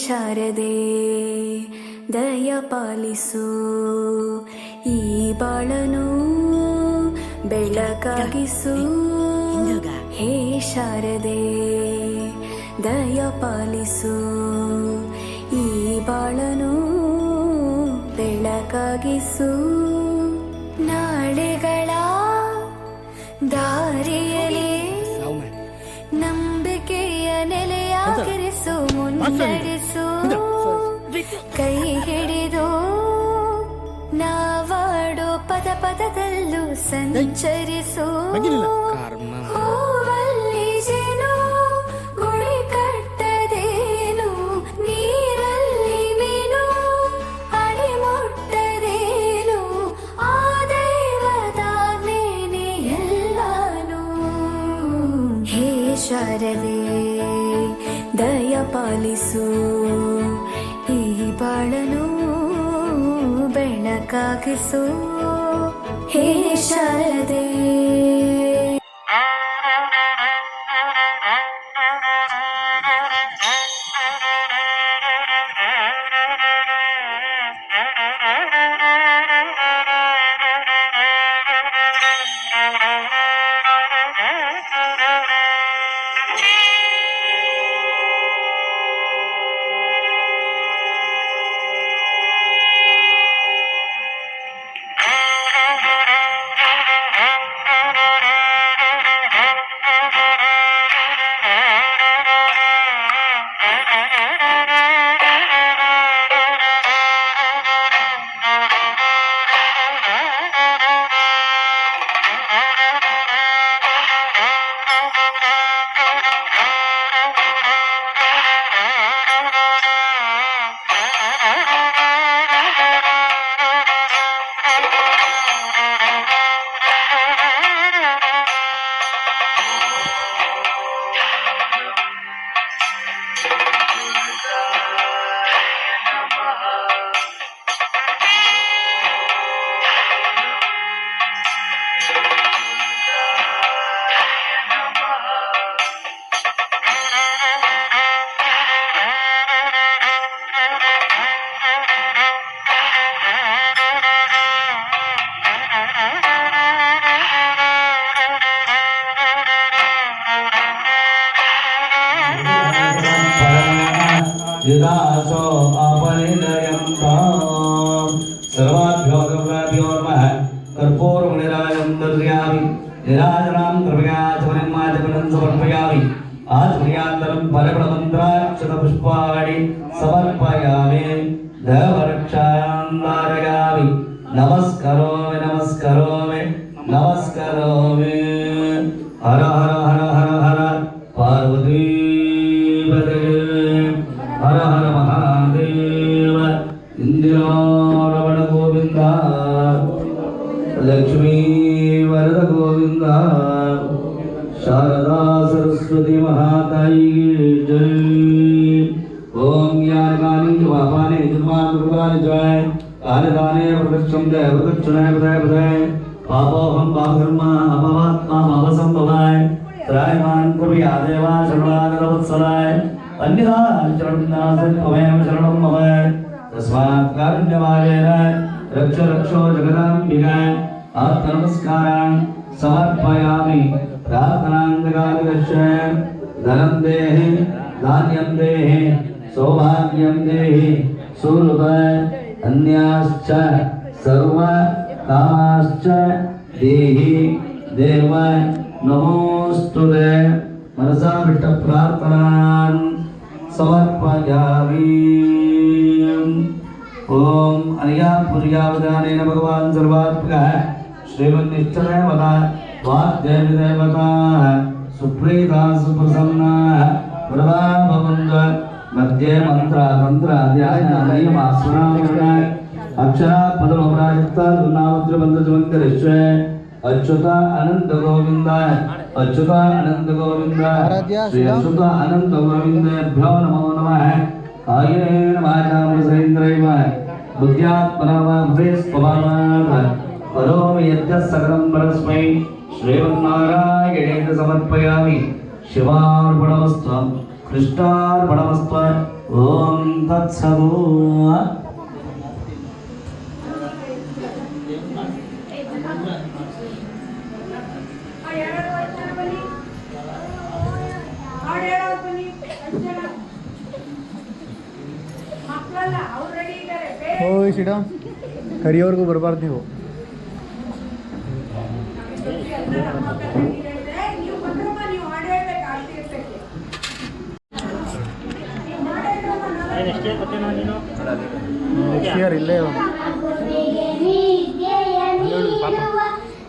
ಶಾರದೆ ದಯ ಪಾಲಿಸು, ಈ ಬಾಳನು ಬೆಳಕಾಗಿಸು. ಹೇ ಶಾರದೆ ದಯ ಪಾಲಿಸು, ಈ ಬಾಳನು ಬೆಳಕಾಗಿಸು. ನಾಳೆಗಳ ದಾರಿಯಲ್ಲಿ ನಂಬಿಕೆಯ ನೆಲೆಯಾಗಿರಿಸು, ಮುನ್ನಡೆಸು. ಕೈ ಹಿಡಿದು ನಾವಾಡೋ ಪದ ಪದದಲ್ಲೂ ಸಂಚರಿಸು. ಹೂವಲ್ಲಿ ಜೇನು ಗುಳಿ ಕಟ್ಟದೇನು, ನೀರಲ್ಲಿ ಮೀನು ಅಡಿ ಮುಟ್ಟದೇನು, ಆ ದೈವದಾಜ್ಞೆನೇ ಎಲ್ಲಾನು. ಹೇ ಶಾರದೆ ದಯ ಪಾಲಿಸು, ಈ ಬಾಳನು ಬೆಳಕಾಗಿಸು. ಹೇ ಶಾರದೆ विदासो अपरिणयन्तां सर्वाभ्यो गव्याभ्यो नमः कर्पूरमणिराजं दर्शयामि निराजनां कृपया च मनिमाचमनं समर्पयामि आचमनीयान्तरं परिमलमन्त्राक्षतपुष्पाणि समर्पयामि देवरक्षायां धारयामि नमस्करोमि नमस्करोमि नमस्करोमि हर हर हर हर हर पार्वती हर हर महादेव इंदिरारमण गोविंद लक्ष्मी वरद गोविंद शारदा सरस्वती महाताई जय। ओम ज्ञानकानि वापानि जन्मान्तराणि जय कालदाने प्रदक्षं जय प्रदक्षिणे प्रदय प्रदय पापोहं पापकर्म अपवात्मा पापसंभवाय त्रायमान् कुर्या देवा शरणागतवत्सलाय अन्यथा चरणनाथं अभयं शरणं मम तस्मात् कारुण्यभावेन रक्ष रक्षो जगदाम्बिका आत्मनमस्कारान् समर्पयामि प्रार्थनान्तकालिकस्य धनं देहि धान्यं देहि सौभाग्यं देहि सुहृद अन्याश्च सर्व कामाश्च देहि देव नमोस्तुते मनसा बिट्ट प्रार्थनान् समर्पयामि। ओम अनया पुर्यावदानेन भगवान् सर्वात्मकः श्रीमन्निश्चयवता वाग्देवता सुप्रीता सुप्रसन्नाः वरदा भवन्तु। मध्ये मंत्र तंत्र ध्यान नियम स्मरणं अक्षरा पदमपराजिता नामत्र बंधुमंतरिष्य अच्युत अनंत गोविंद अच्युत अनंत गोविंद श्री अच्युत अनंत गोविंदेभ्यो नमो नमः। कायेन वाचा मनसेन्द्रियेण बुद्ध्यात्मना वा हृदयस्वभावात् करोमि यद्यः सकलं परस्मै श्रीमन्नारायणेन समर्पयामि। शिवार्पणमस्तु कृष्णार्पणमस्तु ಓಂ ತತ್ಸದು. ಓಯ್ ಸಿಡ ಕರಿಯೋರ್ಗೂ ಬರಬಾರ್ದು ನೀವು. ನೆಕ್ಸ್ಟ್ ಇಯರ್ ಇಲ್ಲೇ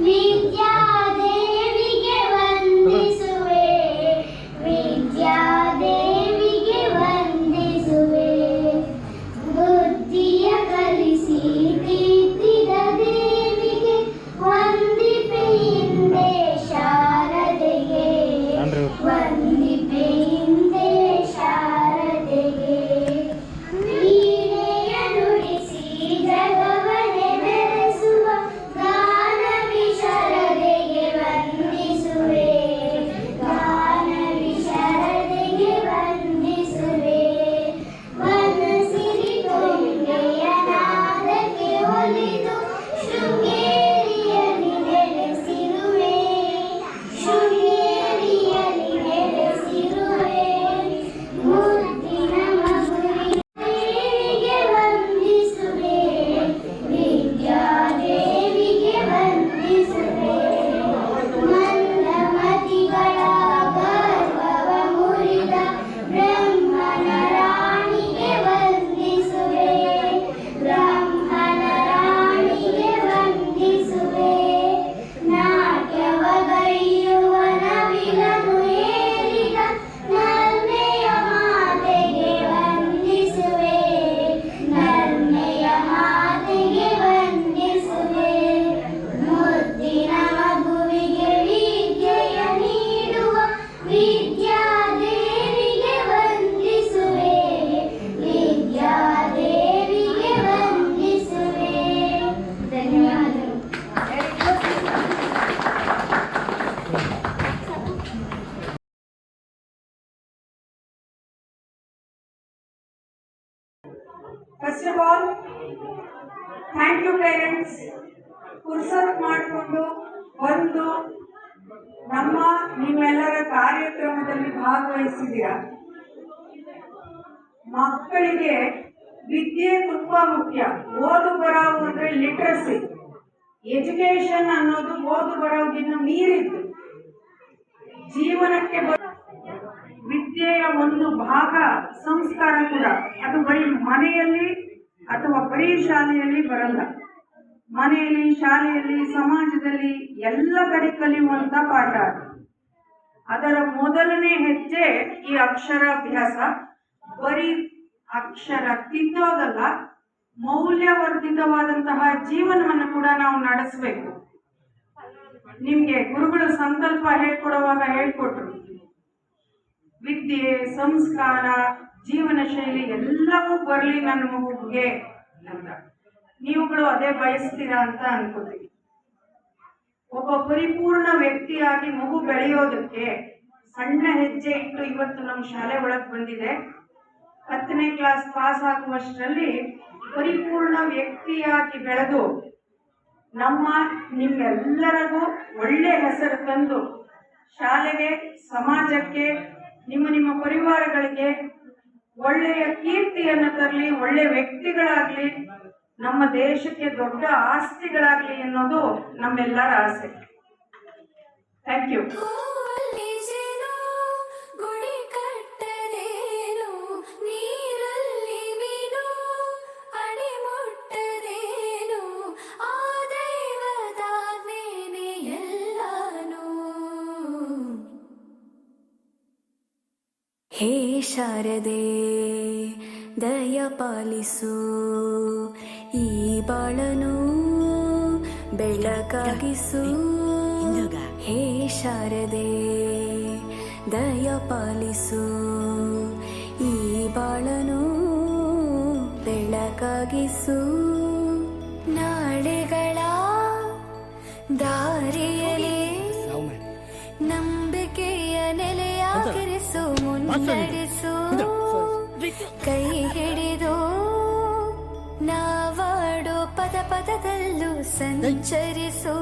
ವಿದ್ಯಾದೇವಿಗೆ ವಂದಿಸುವೆ, ವಿದ್ಯಾದೇವಿಗೆ ವಂದಿಸುವೆ. ಬುದ್ಧಿಯ ಕಲಿಸಿ ತೀರ್ತಿದ ದೇವಿಗೆ ವಂದಿಪೆ ಹಿಂದೆ ಶಾರದೆಗೆ, ವಂದಿಪೆ ಹಿಂದೆ ಶಾರದೆಗೆ. ವೀಣೆಯ ನುಡಿಸಿ ಜಗವನೆ ಬೆರೆಸುವ ಗಾನವಿ ಶಾರದೆಗೆ ವಂದಿಸುವೆ, ಗಾನವಿ ಶಾರದೆಗೆ ವಂದಿಸುವೆ. ಮನಸಿರಿ ಕೊಂಡೆಯ ನಾದಕ್ಕೆ ಒಲಿದು ಶೃಂಗೇರಿಯಲ್ಲಿ ನೆಲೆಸಿರುವೆ, ಶೃಂಗೇರಿಯಲ್ಲಿ ನೆಲೆಸಿರುವೆ. ಮುದ್ದಿನ ಮಗುವಿಗೆ ವಂದಿಸುವೆ, ವಿದ್ಯಾದೇವಿಗೆ ವಂದಿಸುವೆ. ಮಂದಮತಿಗಳ ಗರ್ವವ ಮುರಿದ ಬ್ರಹ್ಮನ ರಾಣಿಗೆ ವಂದಿಸುವೆ, ಬ್ರಹ್ಮನ ರಾಣಿಗೆ ವಂದಿಸುವೆ. ನಾಟ್ಯವಗೈಯುವ ನವಿಲನು ಏರಿದ ನರ್ಮೆಯ ಮಾತೆಗೆ ವಂದಿಸುವೆ, ನರ್ಮೆಯ ಮಾತೆಗೆ ವಂದಿಸುವೆ. ಮುದ್ದಿನ ಮಗುವಿಗೆ ವಿದ್ಯೆಯ ನೀಡುವ ವಿದ್ಯಾದೇವಿಗೆ ವಂದಿಸುವೆ, ವಿದ್ಯಾದೇವಿಗೆ ವಂದಿಸುವೆ. ಧನ್ಯವಾದಗಳು. First of all thank you parents, ಪುರ್ಸತ್ ಮಾಡಿಕೊಂಡು ಬಂದು ನಮ್ಮ ನಿಮ್ಮೆಲ್ಲರ ಕಾರ್ಯಕ್ರಮದಲ್ಲಿ ಭಾಗವಹಿಸಿದ್ದೀರಾ. ಮಕ್ಕಳಿಗೆ ವಿದ್ಯೆ ತುಂಬಾ ಮುಖ್ಯ. ಓದು ಬರಹವು ಅಂದ್ರೆ ಲಿಟ್ರಸಿ, ಎಜುಕೇಶನ್ ಅನ್ನೋದು ಓದು ಬರಹಗಿನ್ನ ಮೀರಿದ್ದು. ಜೀವನಕ್ಕೆ ವಿದ್ಯೆಯ ಒಂದು ಭಾಗ ಸಂಸ್ಕಾರ ಕೂಡ. ಅದು ಬರೀ ಮನೆಯಲ್ಲಿ ಅಥವಾ ಬರೀ ಶಾಲೆಯಲ್ಲಿ ಬರಲ್ಲ. ಮನೆಯಲ್ಲಿ, ಶಾಲೆಯಲ್ಲಿ, ಸಮಾಜದಲ್ಲಿ ಎಲ್ಲ ಕಡೆ ಕಲಿಯುವಂತ ಪಾಠ. ಅದರ ಮೊದಲನೇ ಹೆಜ್ಜೆ ಈ ಅಕ್ಷರಾಭ್ಯಾಸ. ಬರೀ ಅಕ್ಷರ ತಿದ್ದೋದಲ್ಲ, ಮೌಲ್ಯವರ್ಧಿತವಾದಂತಹ ಜೀವನವನ್ನು ಕೂಡ ನಾವು ನಡೆಸಬೇಕು. ನಿಮ್ಗೆ ಗುರುಗಳು ಸಂಕಲ್ಪ ಹೇಳ್ಕೊಡುವಾಗ ಹೇಳ್ಕೊಟ್ರು, ವಿದ್ಯೆ, ಸಂಸ್ಕಾರ, ಜೀವನ ಶೈಲಿ ಎಲ್ಲವೂ ಬರಲಿ ನನ್ನ ಮಗುಗೆ ಅಂತ. ನೀವುಗಳು ಅದೇ ಬಯಸ್ತೀರಾ ಅಂತ ಅನ್ಕೋತೀವಿ. ಒಬ್ಬ ಪರಿಪೂರ್ಣ ವ್ಯಕ್ತಿಯಾಗಿ ಮಗು ಬೆಳೆಯೋದಕ್ಕೆ ಸಣ್ಣ ಹೆಜ್ಜೆ ಇಟ್ಟು ಇವತ್ತು ನಮ್ಮ ಶಾಲೆ ಒಳಗೆ ಬಂದಿದೆ. 10ನೇ ಕ್ಲಾಸ್ ಪಾಸ್ ಆಗುವಷ್ಟರಲ್ಲಿ ಪರಿಪೂರ್ಣ ವ್ಯಕ್ತಿಯಾಗಿ ಬೆಳೆದು ನಿಮ್ಮೆಲ್ಲರಿಗೂ ಒಳ್ಳೆ ಹೆಸರು ತಂದು ಶಾಲೆಗೆ, ಸಮಾಜಕ್ಕೆ, ನಿಮ್ಮ ಪರಿವಾರಗಳಿಗೆ ಒಳ್ಳೆಯ ಕೀರ್ತಿಯನ್ನು ತರಲಿ, ಒಳ್ಳೆ ವ್ಯಕ್ತಿಗಳಾಗ್ಲಿ, ನಮ್ಮ ದೇಶಕ್ಕೆ ದೊಡ್ಡ ಆಸ್ತಿಗಳಾಗ್ಲಿ ಅನ್ನೋದು ನಮ್ಮೆಲ್ಲರ ಆಸೆ. Thank you. ಗುಡಿ ಕಟ್ಟದೇನು, ನೀರಲ್ಲಿ ಮೀನು ಅಡಿಮುಟ್ಟದೇನು, ಆ ದೈವದಾಜ್ಞೆನೇ ಎಲ್ಲಾನು. ಹೇ ಶಾರದೆ ದಯ ಪಾಲಿಸು, ಈ ಬಾಳನು ಬೆಳಕಾಗಿಸು. ಹೇ ಶಾರದೆ ದಯ ಪಾಲಿಸು, ಈ ಬಾಳನು ಬೆಳಕಾಗಿಸು. ನಾಳೆಗಳ ದಾರಿಯಲ್ಲಿ ನಂಬಿಕೆಯ ನೆಲೆಯಾಗಿರಿಸು, ಮುನ್ನಡೆಸು. ಕೈ ಹಿಡಿದು ನಾವಾಡೋ ಪದ ಪದದಲ್ಲೂ ಸಂಚರಿಸು